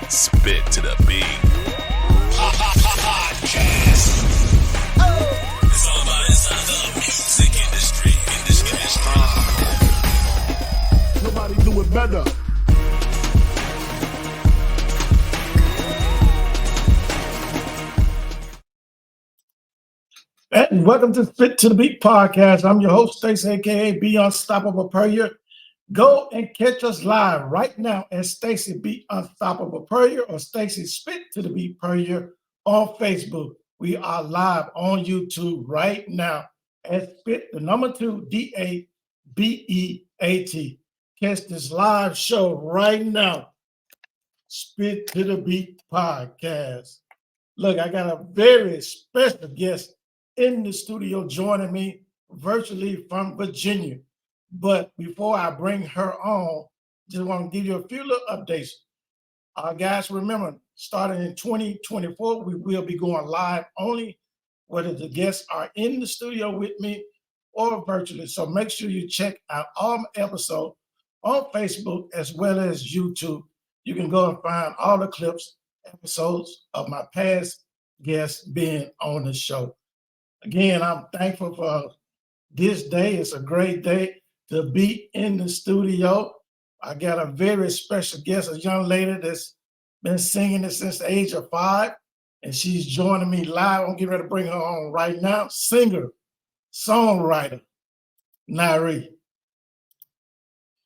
Spit to the beat. Podcast. It's all about inside the music industry. Nobody do it better. And welcome to Spit to the Beat podcast. I'm your host, Stacey, aka Be Unstoppable Purrier. Go and catch us live right now at Stacey Be Unstoppable Purrier or Stacey Spit to the Beat Purrier on Facebook. We are live on YouTube right now at Spit, the number 2, DABEAT. Catch this live show right now. Spit to the Beat podcast. Look, I got a very special guest in the studio joining me virtually from Virginia. But before I bring her on, just want to give you a few little updates. Guys, remember, starting in 2024, we will be going live only, whether the guests are in the studio with me or virtually. So make sure you check out all my episodes on Facebook as well as YouTube. You can go and find all the clips, episodes of my past guests being on the show. Again, I'm thankful for this day. It's a great day to be in the studio. I got a very special guest, a young lady that's been singing it since the age of 5, and she's joining me live. I'm getting ready to bring her on right now. Singer, songwriter, Nyree.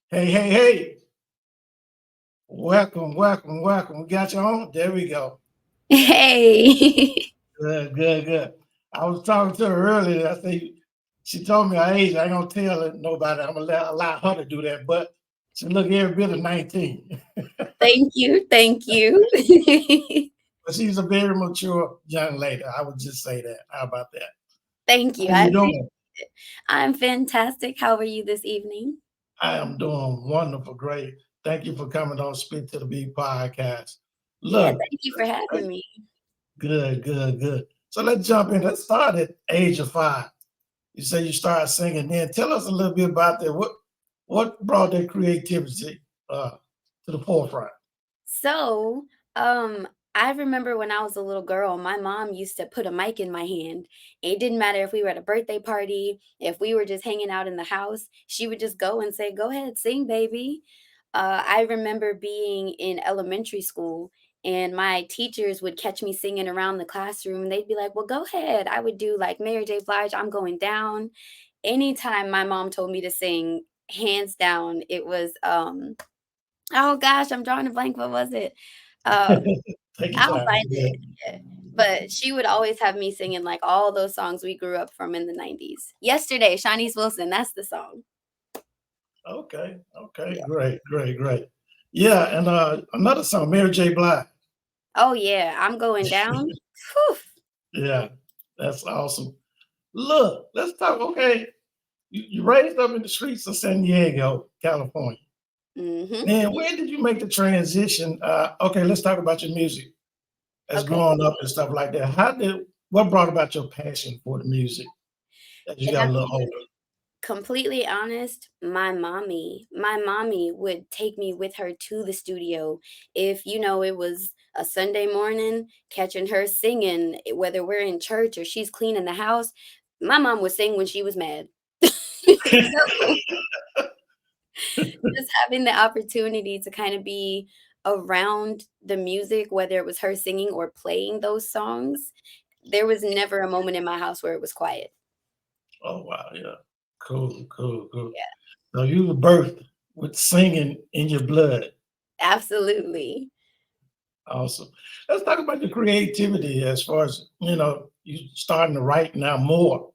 Hey. Welcome. We got you on? There we go. Hey. Good. I was talking to her earlier. I say she told me her age. I ain't gonna tell nobody. I'm gonna allow her to do that. But she look every bit of 19. Thank you. But she's a very mature young lady. I would just say that. How about that? Thank you. How you doing? I'm fantastic. How are you this evening? I am doing wonderful, great. Thank you for coming on Speak to the Beat podcast. Look, thank you for having me. Good. So let's jump in. Let's start at age of 5. You say you started singing then. Tell us a little bit about that. What brought that creativity to the forefront? So, I remember when I was a little girl, my mom used to put a mic in my hand. It didn't matter if we were at a birthday party, if we were just hanging out in the house, she would just go and say, "Go ahead, sing, baby." I remember being in elementary school and my teachers would catch me singing around the classroom and they'd be like, "Well, go ahead." I would do like Mary J. Blige, "I'm Going Down." Anytime my mom told me to sing, hands down, it was oh gosh, I'm drawing a blank. What was it? Um, Take your I'll time. find it. Yeah. But she would always have me singing like all those songs we grew up from in the 90s. Yesterday, Shanice Wilson, that's the song. Okay. Yeah. Great. Yeah, and another song, Mary J. Blige. Oh yeah, "I'm Going Down." Whew. Yeah, that's awesome. Look, let's talk. Okay, you raised up in the streets of San Diego, California. Mm-hmm. And when did you make the transition? Okay, let's talk about your music as Okay. growing up and stuff like that. What brought about your passion for the music as you Can got I a little be older? completely honest? My mommy would take me with her to the studio. If, it was a Sunday morning, catching her singing, whether we're in church or she's cleaning the house, my mom would sing when she was mad. So just having the opportunity to kind of be around the music, whether it was her singing or playing those songs, there was never a moment in my house where it was quiet. Oh wow, yeah, cool. Yeah, So you were birthed with singing in your blood. absolutely. Awesome. Let's talk about the creativity as far as you starting to write now more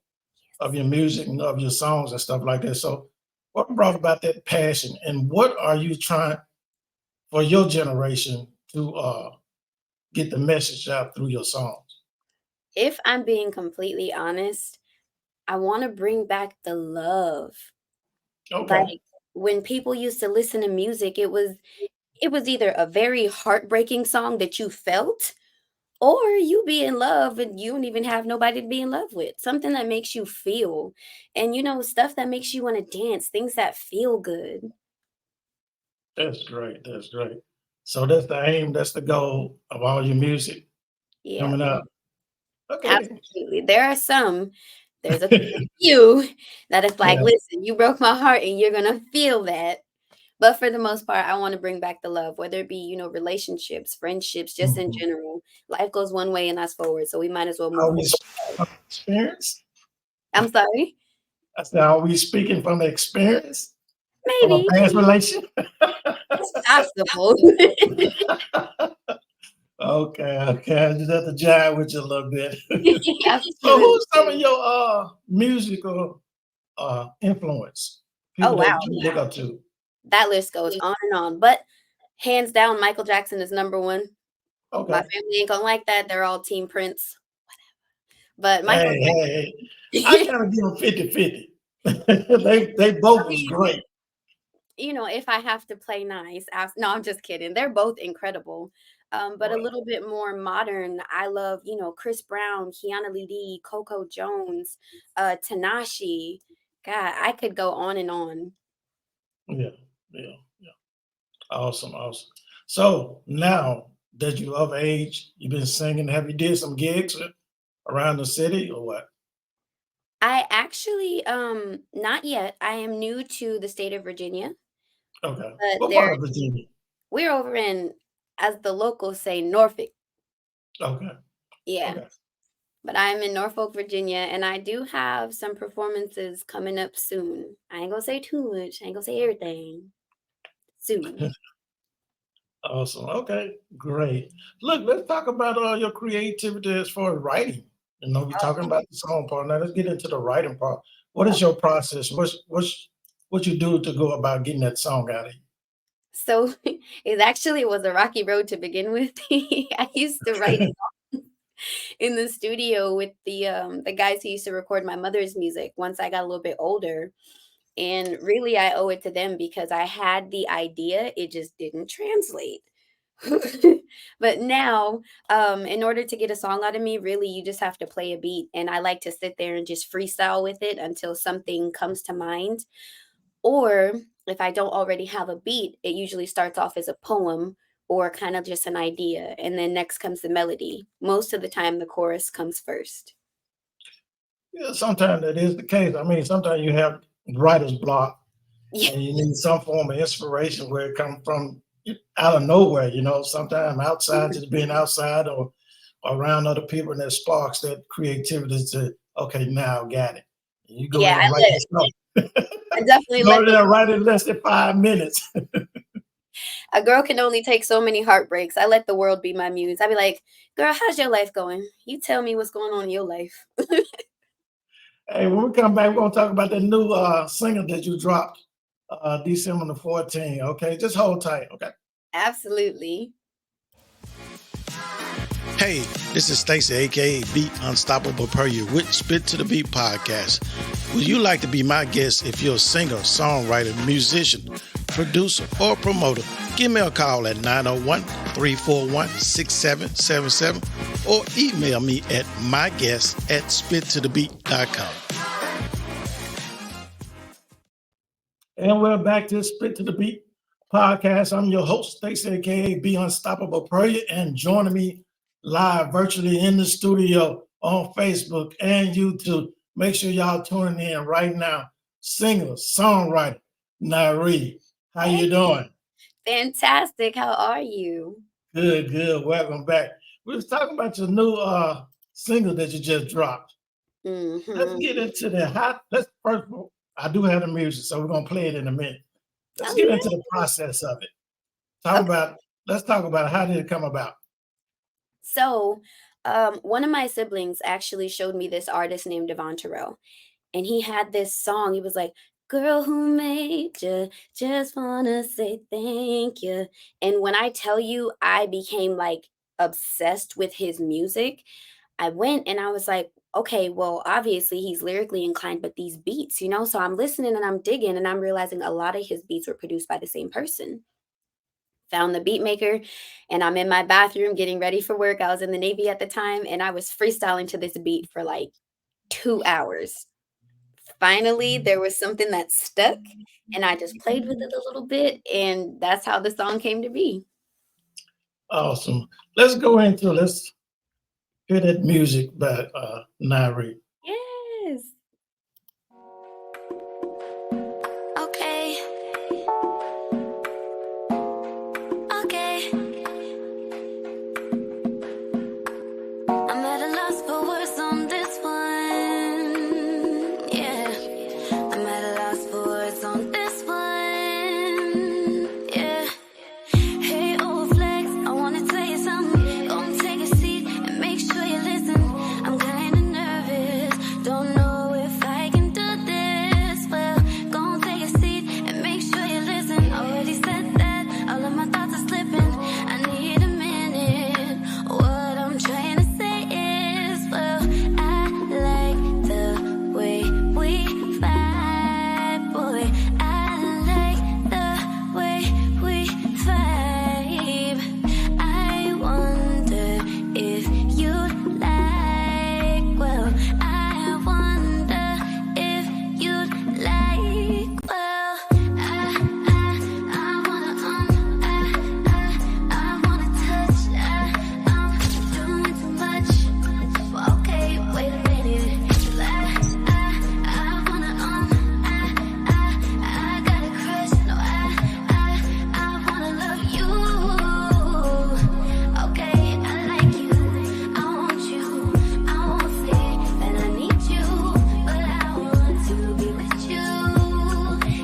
of your music and of your songs and stuff like that. So what brought about that passion and what are you trying for your generation to get the message out through your songs? If I'm being completely honest, I want to bring back the love. Okay. Like when people used to listen to music, it was either a very heartbreaking song that you felt, or you be in love and you don't even have nobody to be in love with. Something that makes you feel. And stuff that makes you want to dance, things that feel good. That's great. So that's the aim, that's the goal of all your music Yeah, coming up. Okay. absolutely. There's a few that it's like, Yeah. listen, you broke my heart and you're gonna feel that. But for the most part, I want to bring back the love, whether it be, relationships, friendships, just in Mhm. general. Life goes one way and that's forward. So we might as well move Are we forward. speaking from experience? I'm sorry. I said, are we speaking from experience from a Maybe. past relation? It's possible. Okay, okay. I just have to jive with you a little bit. So Absolutely. who's some of your musical influence? Oh People wow. that you look up to? That list goes on and on. But hands down, Michael Jackson is number one. My Okay. family ain't gonna like that. They're all Team Prince. But Michael Hey, hey, hey. I Jackson, gotta give them 50-50. They both I was mean, great. if I have to play nice, no, I'm just kidding. They're both incredible. But a Right. little bit more modern. I love, Chris Brown, Kiana Lee, Coco Jones, Tanashi. God, I could go on and on. Yeah, yeah, yeah. Awesome, awesome. So now that you of age, you've been singing. Have you did some gigs around the city or what? I actually, not yet. I am new to the state of Virginia, Okay. but What part of Virginia? we're over in, as the locals say, Norfolk. Okay. Yeah. Okay. But I'm in Norfolk, Virginia, and I do have some performances coming up soon. I ain't gonna say too much. I ain't gonna say everything. Soon. Awesome. Okay. Great. Look, let's talk about your creativity as far as writing. We're talking about the song part. Now let's get into the writing part. What is your process? What you do to go about getting that song out of So it was a rocky road to begin with. I used to write you? in the studio with the guys who used to record my mother's music once I got a little bit older. And really I owe it to them because I had the idea, it just didn't translate. But now, in order to get a song out of me, really you just have to play a beat. And I like to sit there and just freestyle with it until something comes to mind. Or if I don't already have a beat, it usually starts off as a poem or kind of just an idea. And then next comes the melody. Most of the time, the chorus comes first. Yeah, sometimes that is the case. I mean, sometimes you have writer's block Yeah. and you need some form of inspiration where it comes from out of nowhere, sometimes outside, just being outside or around other people, and that sparks that creativity to, okay, now got it. You go Yeah, in and write this stuff. I definitely Go let in there and write it in less than 5 minutes. a girl can only take so many heartbreaks. I let the world be my muse. I be like, girl, how's your life going? You tell me what's going on in your life. Hey, when we come back, we're gonna talk about the new single that you dropped December the 14th. Okay, just hold tight. Okay. Absolutely. Hey, this is Stacey, aka Beat Unstoppable Per You with Spit to the Beat podcast. Would you like to be my guest if you're a singer, songwriter, musician, producer, or promoter? Give me a call at 901-341-6777 or email me at myguest@spittothebeat.com. And we're back to Spit to the Beat podcast. I'm your host, Stacey, aka Be Unstoppable Prayer, and joining me live virtually in the studio on Facebook and YouTube. Make sure y'all tuning in right now. Singer, songwriter, Nyree. How Hey, you doing? fantastic. How are you? Good, good. Welcome back. We was talking about your new single that you just dropped. Let's Hmm. get into the let's first of all, I do have the music, so we're gonna play it in a minute. Let's Oh, get into yeah. the process of it. Okay. Let's talk about how did it come about? So, one of my siblings actually showed me this artist named Devon Terrell, and he had this song. He was like, "Girl who made you, just wanna say thank you." And when I tell you, I became like obsessed with his music. I went and I was like, okay, well, obviously he's lyrically inclined, but these beats, So I'm listening and I'm digging, and I'm realizing a lot of his beats were produced by the same person. Found the beat maker, and I'm in my bathroom getting ready for work. I was in the Navy at the time, and I was freestyling to this beat for like 2 hours. Finally, there was something that stuck, and I just played with it a little bit, and that's how the song came to be. Awesome. Let's hear that music by Nyree. Yes. Okay. Okay. I'm at a loss for words on this one. Yeah. I'm at a loss for words on this one. Yeah. Hey, old flex, I wanna tell you something. Go and take a seat and make sure you listen. I'm kinda nervous, don't know if I can do this. Well, go and take a seat and make sure you listen. Already said that, all of my thoughts are slipping. I need a minute. What I'm trying to say is, well, I like the way we vibe, boy. I like the way we vibe. I wonder if you like, well, I wonder if you'd like, well, I wanna touch, I'm doing too much. Well, okay, wait a minute. I wanna I got a crush. No, I wanna love you. Okay, I like you. I want you. I won't say that I need you, but I want to be with you.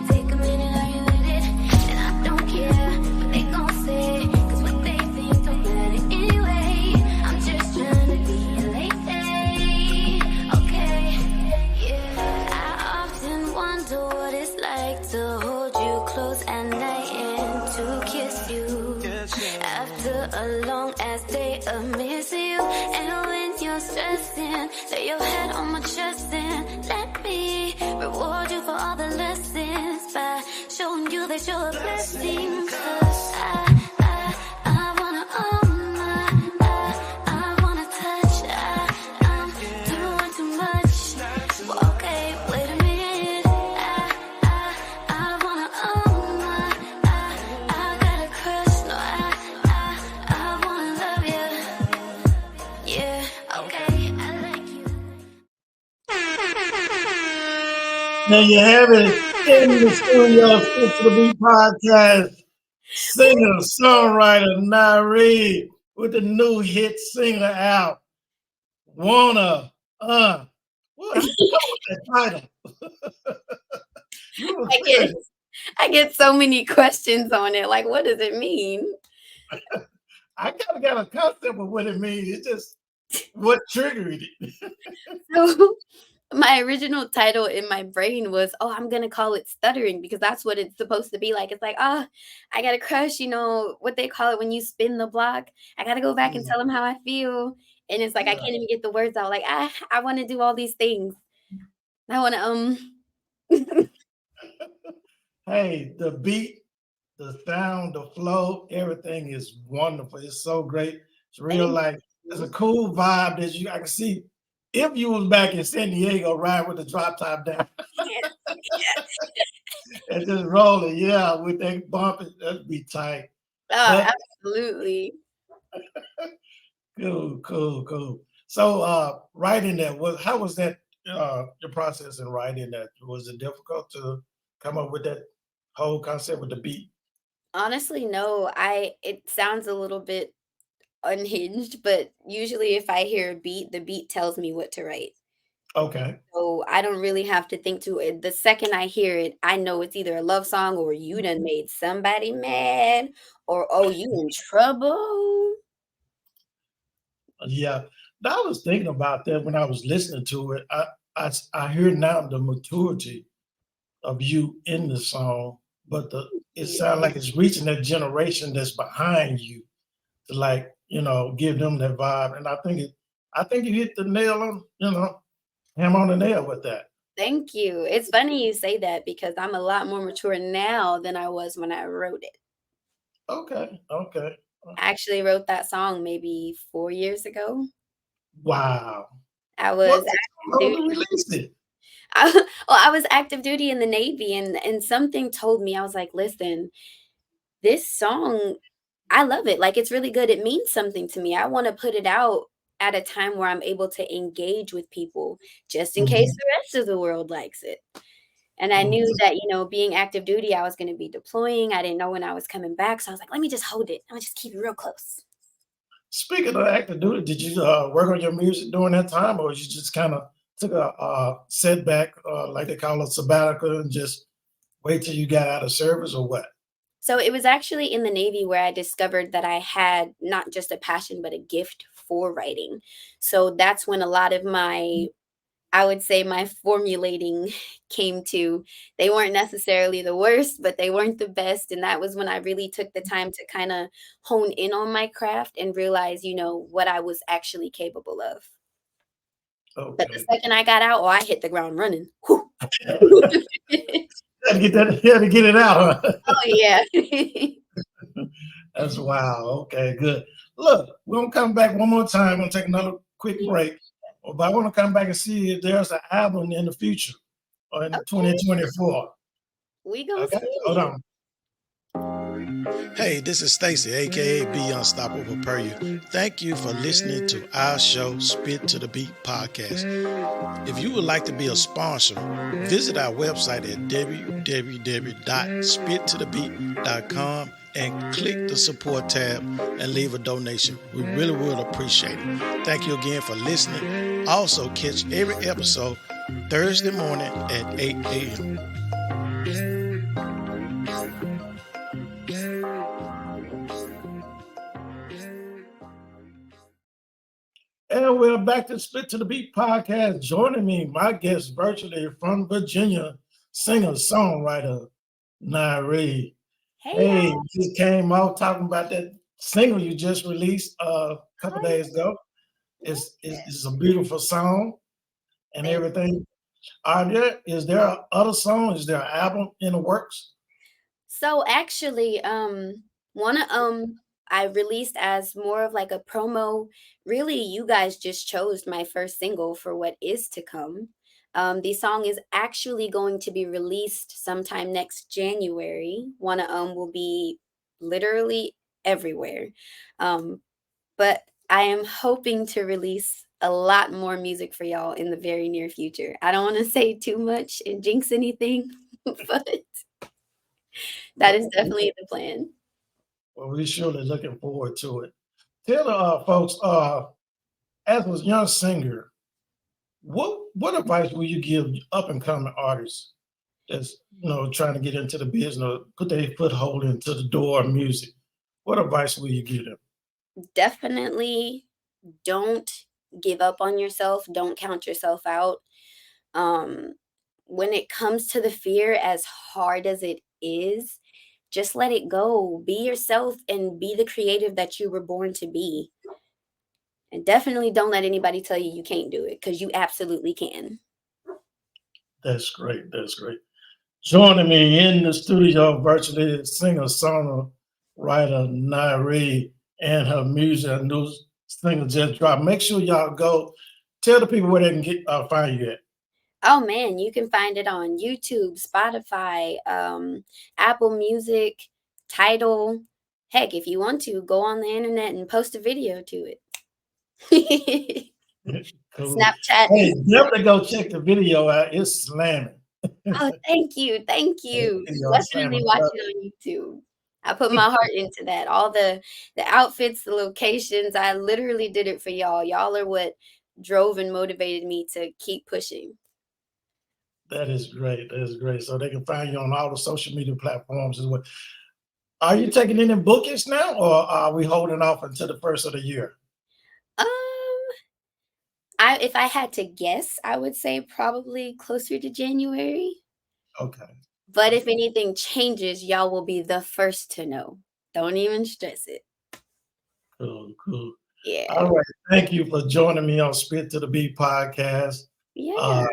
Take a minute, are you with it? And I don't care what they gon' say, 'cause what they think don't matter anyway. I'm just trying to be a lady. Okay, yeah. I often wonder what it's like to hold you close at night and to kiss you after a long ass day of missing you. And when you're stressing, lay your head on my chest and let me reward you for all the lessons by showing you that you're a blessing. 'Cause I wanna I wanna touch. I'm doing too much. Well, okay, wait a minute. I wanna I got a crush. No, I wanna love you. Yeah, okay, I like you. Now you have it in the studio, Spit to the Beat podcast. Singer, songwriter Nyree with the new hit single out. Wanna, what? How you come with that title? You was I get I get so many questions on it. Like, what does it mean? I kind of got a concept of what it means. It's just what triggered it. So my original title in my brain was, oh, I'm gonna call it stuttering because that's what it's supposed to be like. It's like, oh, I got a crush, what they call it when you spin the block. I gotta go back and Yeah, tell them how I feel. And it's like I yeah. can't even get the words out. Like, I wanna do all these things. I wanna Hey, the beat, the sound, the flow, everything is wonderful. It's so great. It's real Thank like it's a you. cool vibe that I can see if you was back in San Diego riding with the drop top down and just rolling, yeah, with that bump, that'd be tight. Oh, But absolutely. cool. So writing that how was that your process in writing that? Was it difficult to come up with that whole concept with the beat? Honestly, no. It sounds a little bit unhinged, but usually if I hear a beat, the beat tells me what to write. Okay. So I don't really have to think to it. The second I hear it, I know it's either a love song or you done made somebody mad or oh, you in trouble. Yeah, I was thinking about that when I was listening to it. I hear now the maturity of you in the song, but it Yeah. sounds like it's reaching that generation that's behind you to give them that vibe. And I think you hit the nail on, ham on the nail with that. Thank you. It's funny you say that because I'm a lot more mature now than I was when I wrote it. Okay. I actually wrote that song maybe 4 years ago. Wow. I What was made you active know duty. to release it? I was active duty in the Navy, and something told me I was like, listen, this song I love it. Like, it's really good. It means something to me. I want to put it out at a time where I'm able to engage with people just in case Mhm, the rest of the world likes it. And I mhm. knew that, being active duty, I was going to be deploying. I didn't know when I was coming back. So I was like, let me just hold it. I'm going to just keep it real close. Speaking of active duty, did you work on your music during that time, or you just kind of took a setback, like they call it sabbatical, and just wait till you got out of service, or what? So it was actually in the Navy where I discovered that I had not just a passion, but a gift for writing. So that's when a lot of I would say my formulating came to. They weren't necessarily the worst, but they weren't the best. And that was when I really took the time to kind of hone in on my craft and realize, what I was actually capable of. But the Okay. second I got out, I hit the ground running. Whew. Had to get that, had to get it out, huh? Oh, yeah. That's wow. Okay, good. Look, we're gonna come back one more time. We'll take another quick break. But I want to come back and see if there's an album in the future or in Okay. 2024. We gonna Okay, hold see. on. Hey, this is Stacey, aka Be Unstoppable Per You. Thank you for listening to our show, Spit to the Beat podcast. If you would like to be a sponsor, visit our website at www.spittothebeat.com and click the support tab and leave a donation. We really would appreciate it. Thank you again for listening. Also, catch every episode Thursday morning at 8 a.m. And we're back to Spit to the Beat podcast. Joining me, my guest virtually from Virginia, singer, songwriter, Nyree. Hey, Hey, y'all. you just came out talking about that single you just released a couple Oh, days ago. yeah. It's a beautiful song and Thank everything. Is there other songs? Is there an album in the works? So actually, one of I released as more of like a promo. Really, you guys just chose my first single for what is to come. The song is actually going to be released sometime next January. One of will be literally everywhere. Um, but I am hoping to release a lot more music for y'all in the very near future. I don't want to say too much and jinx anything, but that is Well, definitely the plan. we're surely looking forward to it. Tell the folks, as a young singer, what advice will you give up and coming artists that's trying to get into the business, put their foothold into the door of music? What advice will you give them? Definitely don't give up on yourself. Don't count yourself out. Um, when it comes to the fear, as hard as it is, just let it go. Be yourself and be the creative that you were born to be. And definitely don't let anybody tell you you can't do it because you absolutely can. That's great. That's great. Joining me in the studio virtually is singer songwriter Nyree and her music. A new single just dropped. Make sure y'all go tell the people where they can get find you at. Oh man, you can find it on YouTube, Spotify, Apple Music, Tidal. Heck, if you want to, go on the internet and post a video to it. Cool. Snapchat, Hey, Instagram. definitely go check the video out. It's slamming. Oh, thank you, thank you. Video is Definitely slamming. watch it on YouTube. I put my heart into that. All the outfits, the locations. I literally did it for y'all. Y'all are what drove and motivated me to keep pushing. That is great. That is great. So they can find you on all the social media platforms as well. Are you taking any bookings now, or are we holding off until the first of the year? Um, I if I had to guess, I would say probably closer to January. Okay. But if Okay. anything changes, y'all will be the first to know. Don't even stress it. Cool. Cool. Yeah. All right. Thank you for joining me on Spit to the Beat podcast. Yeah. Uh,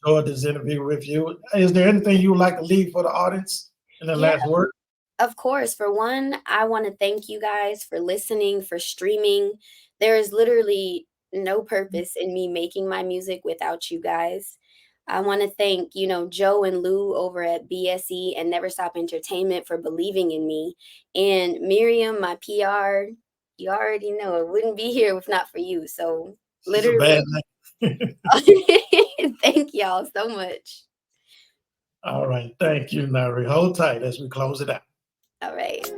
enjoyed this interview with you. Is there anything you would like to leave for the audience in the Yeah. last word? Of course. For one, I want to thank you guys for listening, for streaming. There is literally no purpose in me making my music without you guys. I want to thank, Joe and Lou over at BSE and Never Stop Entertainment for believing in me. And Miriam, my PR, you already know it wouldn't be here if not for you. So It's a bad literally, name. thank y'all so much. All right. Thank you, Nyree. Hold tight as we close it out. All right.